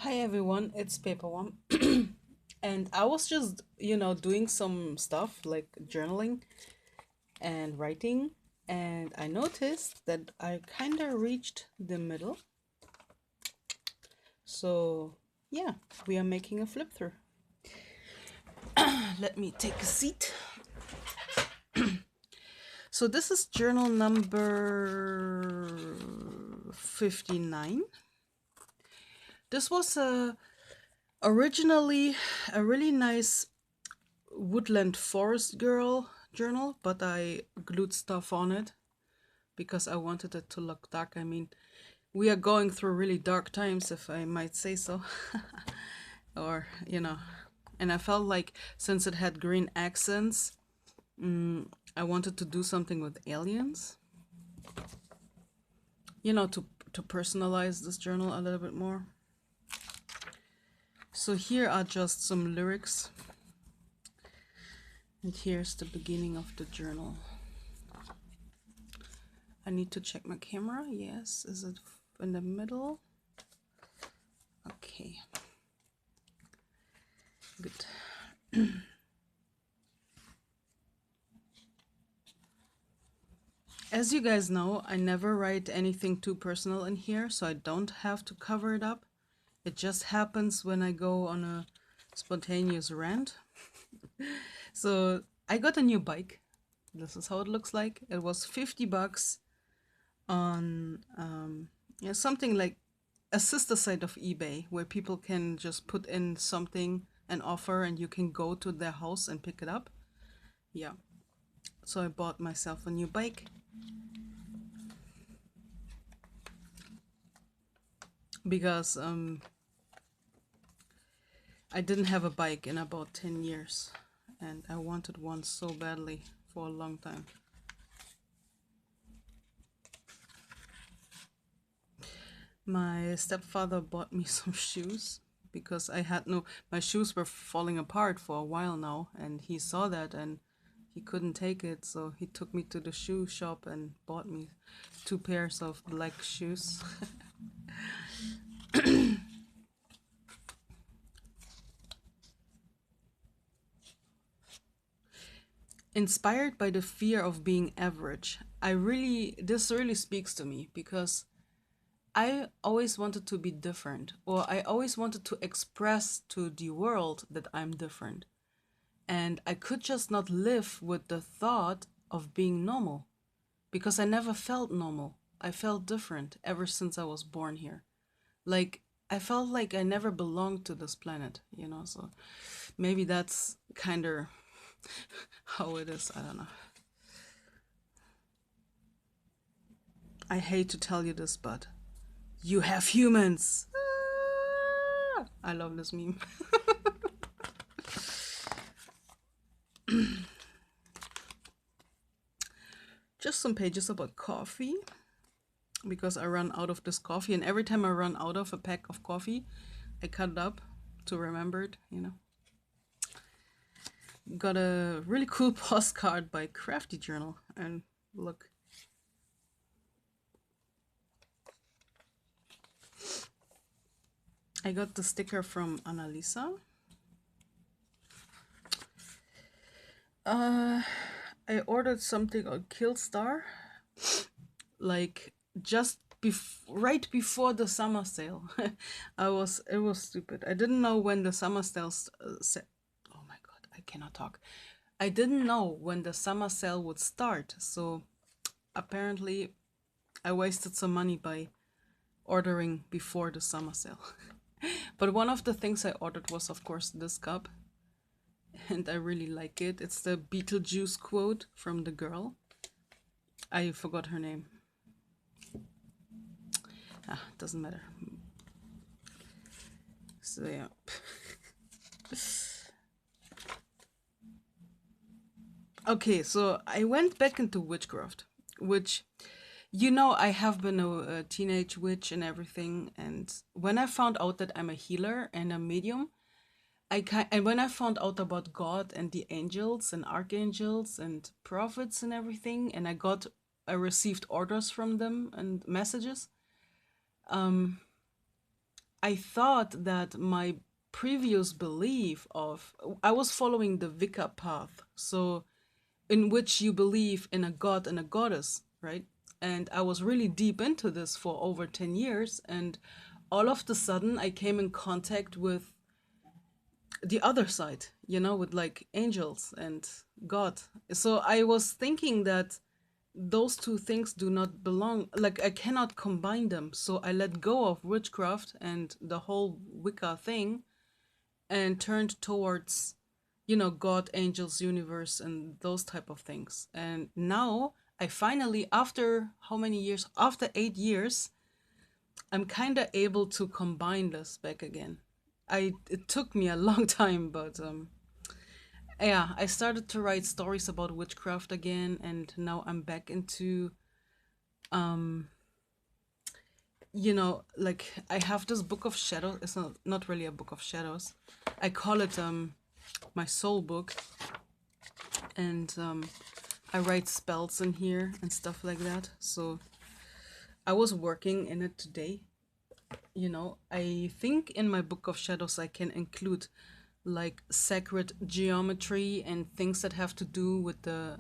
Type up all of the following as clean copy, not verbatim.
Hi everyone, it's Paperworm. And I was just, doing some stuff like journaling and writing, and I noticed that I kind of reached the middle. So, yeah, we are making a flip through. Let me take a seat. So, this is journal number 59. This was originally a really nice woodland forest girl journal, but I glued stuff on it because I wanted it to look dark. I mean, we are going through really dark times, if I might say so. Or, and I felt like since it had green accents, I wanted to do something with aliens, to personalize this journal a little bit more. So here are just some lyrics, and here's the beginning of the journal. I need to check my camera. Yes, is it in the middle? Okay, good. As you guys know, I never write anything too personal in here, so I don't have to cover it up. It just happens when I go on a spontaneous rant. So I got a new bike. This is how it looks like. It was 50 bucks on something like a sister site of eBay where people can just put in something, an offer, and you can go to their house and pick it up. Yeah. So I bought myself a new bike because I didn't have a bike in about 10 years and I wanted one so badly for a long time. My stepfather bought me some shoes because my shoes were falling apart for a while now, and he saw that and he couldn't take it, so he took me to the shoe shop and bought me two pairs of black shoes. Inspired by the fear of being average, this really speaks to me because I always wanted to be different, or I always wanted to express to the world that I'm different. And I could just not live with the thought of being normal because I never felt normal. I felt different ever since I was born here. Like, I felt like I never belonged to this planet. So maybe that's kind of how it is. I don't know. I hate to tell you this, but you have humans. I love this meme. Just some pages about coffee because I run out of this coffee, and every time I run out of a pack of coffee, I cut it up to remember it. Got a really cool postcard by Crafty Journal, and look. I got the sticker from Annalisa. I ordered something on Killstar, like just right before the summer sale. It was stupid. I didn't know when the summer sale. Oh my god, I cannot talk. I didn't know when the summer sale would start, so apparently I wasted some money by ordering before the summer sale. But one of the things I ordered was, of course, this cup, and I really like it. It's the Beetlejuice quote from the girl. I forgot her name. Doesn't matter. So yeah. Okay, so I went back into witchcraft, which, I have been a teenage witch and everything. And when I found out that I'm a healer and a medium, and when I found out about God and the angels and archangels and prophets and everything, and I received orders from them and messages. I thought that my previous belief of I was following the Vika path, so in which you believe in a god and a goddess, right? And I was really deep into this for over 10 years, and all of the sudden I came in contact with the other side, with like angels and God. So I was thinking that those two things do not belong, like I cannot combine them. So I let go of witchcraft and the whole Wicca thing and turned towards, God, angels, universe, and those type of things. And now I finally, after how many years? After 8 years, I'm kind of able to combine this back again. It took me a long time, but yeah, I started to write stories about witchcraft again, and now I'm back into um like I have this book of shadows. It's not really a book of shadows. I call it my soul book, and I write spells in here and stuff like that. So I was working in it today. I think in my book of shadows I can include like sacred geometry and things that have to do with the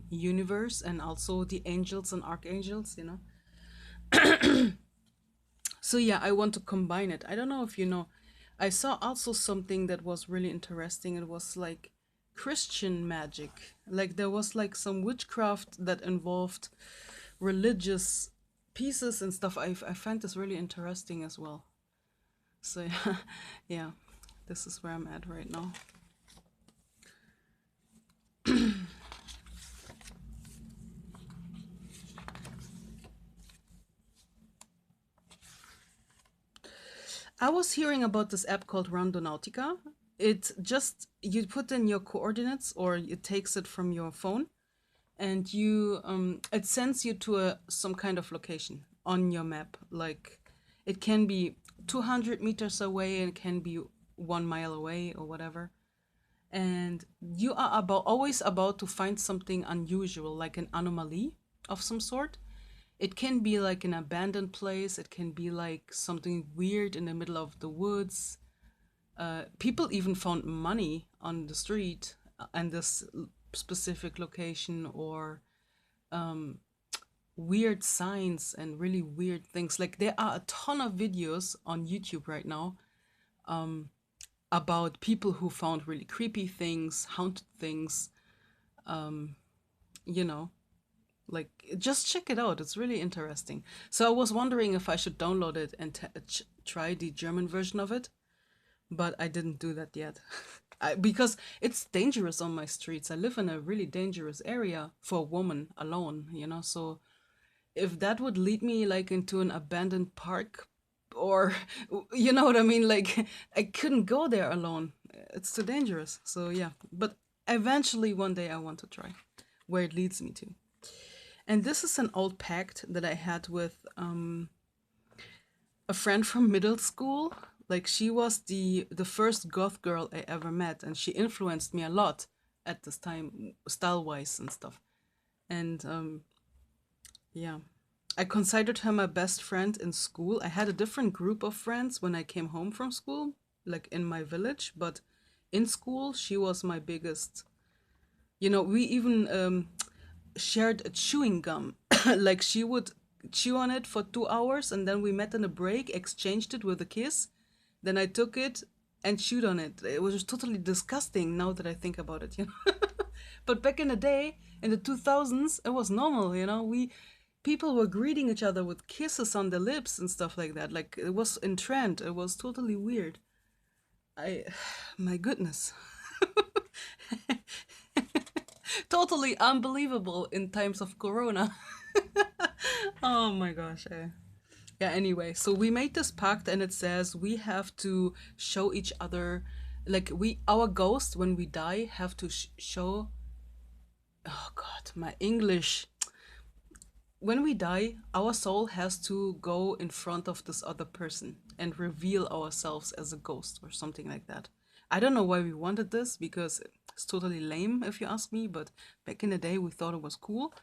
universe and also the angels and archangels. So yeah, I want to combine it. I don't know if you know. I saw also something that was really interesting. It was like Christian magic. Like there was like some witchcraft that involved religious pieces and stuff. I find this really interesting as well. So yeah, yeah, this is where I'm at right now. I was hearing about this app called Randonautica. It just you put in your coordinates or it takes it from your phone and you it sends you to some kind of location on your map. Like it can be 200 meters away and it can be 1 mile away or whatever. And you are always about to find something unusual, like an anomaly of some sort. It can be like an abandoned place, it can be like something weird in the middle of the woods. People even found money on the street and this specific location, or weird signs and really weird things. Like there are a ton of videos on YouTube right now about people who found really creepy things, haunted things, you know, like just check it out. It's really interesting. So I was wondering if I should download it and try the German version of it, but I didn't do that yet. Because it's dangerous on my streets. I live in a really dangerous area for a woman alone. So if that would lead me like into an abandoned park, or you know what I mean, like I couldn't go there alone. It's too dangerous. So yeah, but eventually one day I want to try where it leads me to. And this is an old pact that I had with a friend from middle school. Like she was the first goth girl I ever met, and she influenced me a lot at this time, style wise and stuff. And yeah, I considered her my best friend in school. I had a different group of friends when I came home from school, like in my village, but in school she was my biggest. We even shared a chewing gum. Like she would chew on it for 2 hours and then we met in a break, exchanged it with a kiss. Then I took it and chewed on it. It was just totally disgusting now that I think about it. But back in the day, in the 2000s, it was normal. People were greeting each other with kisses on the lips and stuff like that. Like it was in trend. It was totally weird. I my goodness. Totally unbelievable in times of corona. Oh my gosh. Yeah, anyway, so we made this pact and it says we have to show each other, like our ghost when we die have to show. Oh god, my English. When we die, our soul has to go in front of this other person and reveal ourselves as a ghost or something like that. I don't know why we wanted this because it's totally lame if you ask me, but back in the day we thought it was cool.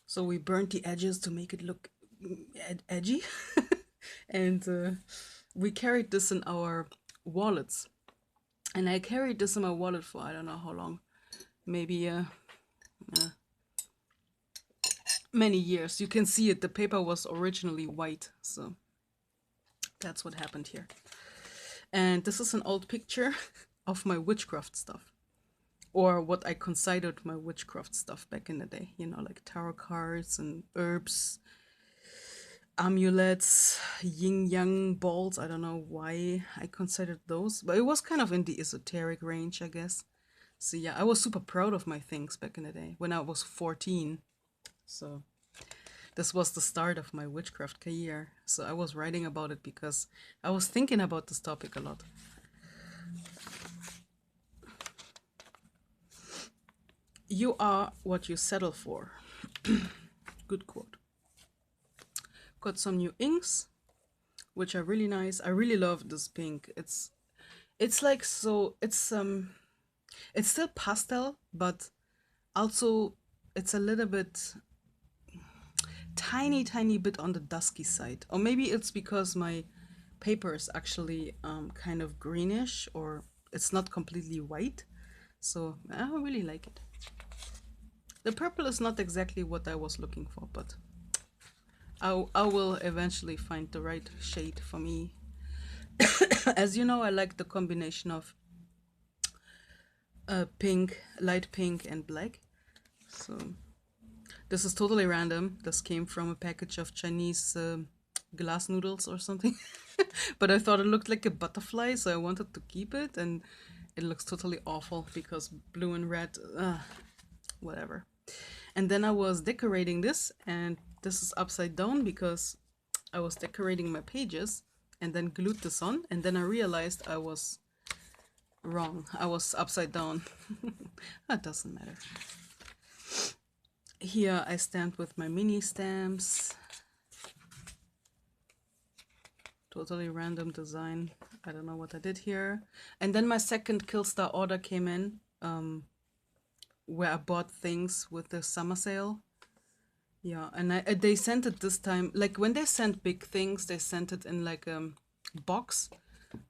So we burnt the edges to make it look edgy. And we carried this in our wallets. And I carried this in my wallet for I don't know how long. Maybe many years. You can see it. The paper was originally white. So that's what happened here. And this is an old picture of my witchcraft stuff. Or what I considered my witchcraft stuff back in the day. You know, like tarot cards and herbs, amulets, yin yang balls. I don't know why I considered those, but it was kind of in the esoteric range, I guess. So yeah, I was super proud of my things back in the day when I was 14. So this was the start of my witchcraft career. So I was writing about it because I was thinking about this topic a lot. You are what you settle for. Good quote. Got some new inks, which are really nice. I really love this pink. It's like so it's still pastel, but also it's a little bit tiny bit on the dusky side. Or maybe it's because my paper is actually kind of greenish, or it's not completely white. So I really like it. The purple is not exactly what I was looking for, but I will eventually find the right shade for me. As you know, I like the combination of pink, light pink and black. So this is totally random. This came from a package of Chinese glass noodles or something. But I thought it looked like a butterfly, so I wanted to keep it, and it looks totally awful because blue and red, whatever. And then I was decorating this, and this is upside down because I was decorating my pages and then glued this on, and then I realized I was wrong. I was upside down. That doesn't matter. Here I stand with my mini stamps. Totally random design. I don't know what I did here. And then my second Killstar order came in, where I bought things with the summer sale. Yeah, and they sent it this time. Like when they send big things, they sent it in like a box.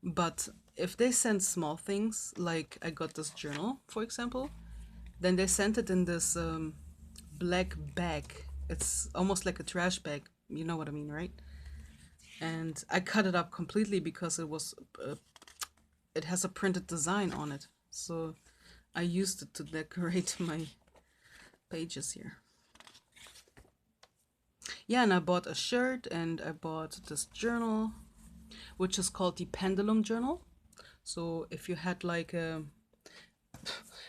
But if they send small things, like I got this journal, for example, then they sent it in this black bag. It's almost like a trash bag. You know what I mean, right? And I cut it up completely because it has a printed design on it. So I used it to decorate my pages here. Yeah, and I bought a shirt and I bought this journal, which is called the Pendulum Journal. So if you had like a...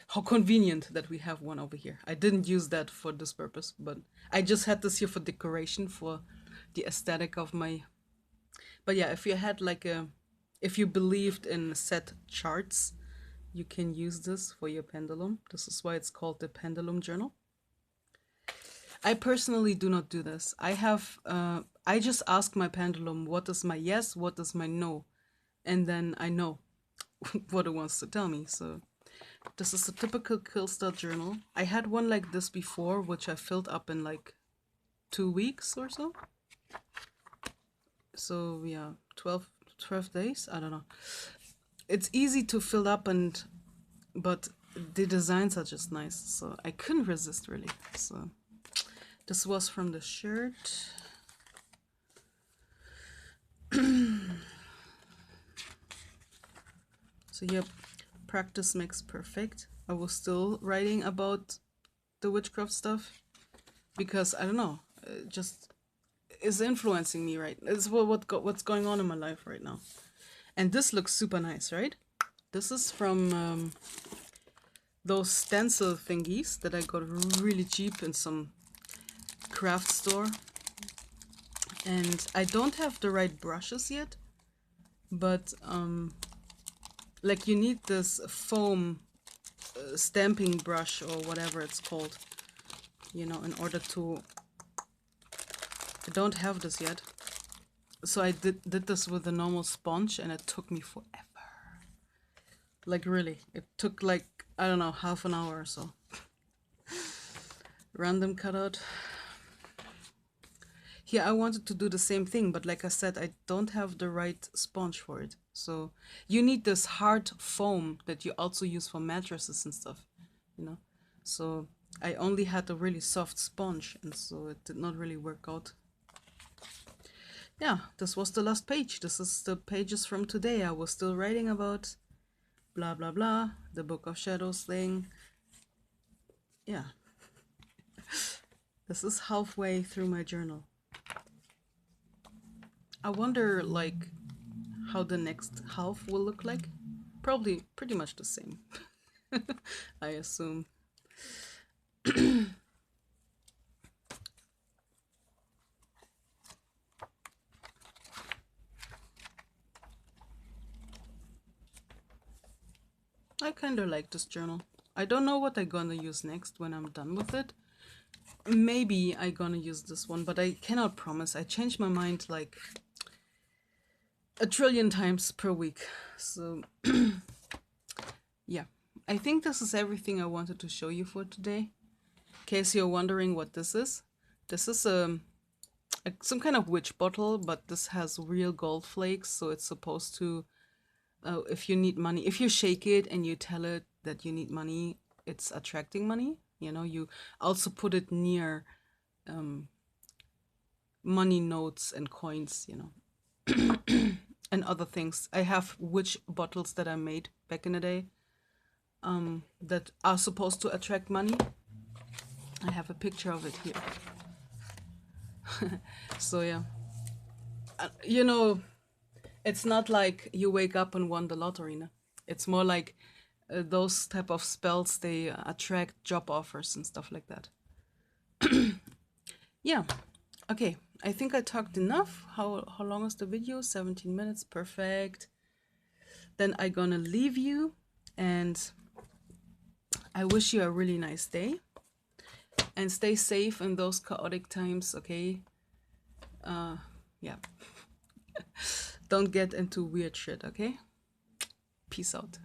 How convenient that we have one over here. I didn't use that for this purpose, but I just had this here for decoration, for the aesthetic of my... But yeah, if you had like a... If you believed in set charts, you can use this for your pendulum. This is why it's called the Pendulum Journal. I personally do not do this. I just ask my pendulum, what is my yes, what is my no? And then I know what it wants to tell me. So this is a typical Killstar journal. I had one like this before, which I filled up in like 2 weeks or so. So yeah, 12 days, I don't know. It's easy to fill up, but the designs are just nice, so I couldn't resist really. So this was from the shirt. So yep, practice makes perfect. I was still writing about the witchcraft stuff because I don't know, it just is influencing me, right? It's what's going on in my life right now. And this looks super nice, right? This is from those stencil thingies that I got really cheap in some craft store. And I don't have the right brushes yet, but like you need this foam stamping brush or whatever it's called, you know, in order to... I don't have this yet. So I did this with a normal sponge, and it took me forever. Like really, it took like, I don't know, half an hour or so. Random cutout. Here I wanted to do the same thing, but like I said, I don't have the right sponge for it. So you need this hard foam that you also use for mattresses and stuff, you know. So I only had a really soft sponge, and so it did not really work out. Yeah, this was the last page. This is the pages from today. I was still writing about blah blah blah, the Book of Shadows thing. Yeah, this is halfway through my journal. I wonder, like, how the next half will look like. Probably pretty much the same, I assume. I kind of like this journal. I don't know what I'm gonna use next when I'm done with it. Maybe I'm gonna use this one, but I cannot promise. I change my mind like a trillion times per week. So yeah, I think this is everything I wanted to show you for today. In case you're wondering what this is some kind of witch bottle, but this has real gold flakes, so it's supposed to, if you need money, if you shake it and you tell it that you need money, it's attracting money. You know, you also put it near money notes and coins, you know, and other things. I have witch bottles that I made back in the day that are supposed to attract money. I have a picture of it here. So yeah, you know, it's not like you wake up and won the lottery. No? It's more like those type of spells, they attract job offers and stuff like that. Yeah, okay, I think I talked enough. How long is the video? 17 minutes, perfect. Then I gonna leave you, and I wish you a really nice day, and stay safe in those chaotic times, okay? Yeah. Don't get into weird shit, okay? Peace out.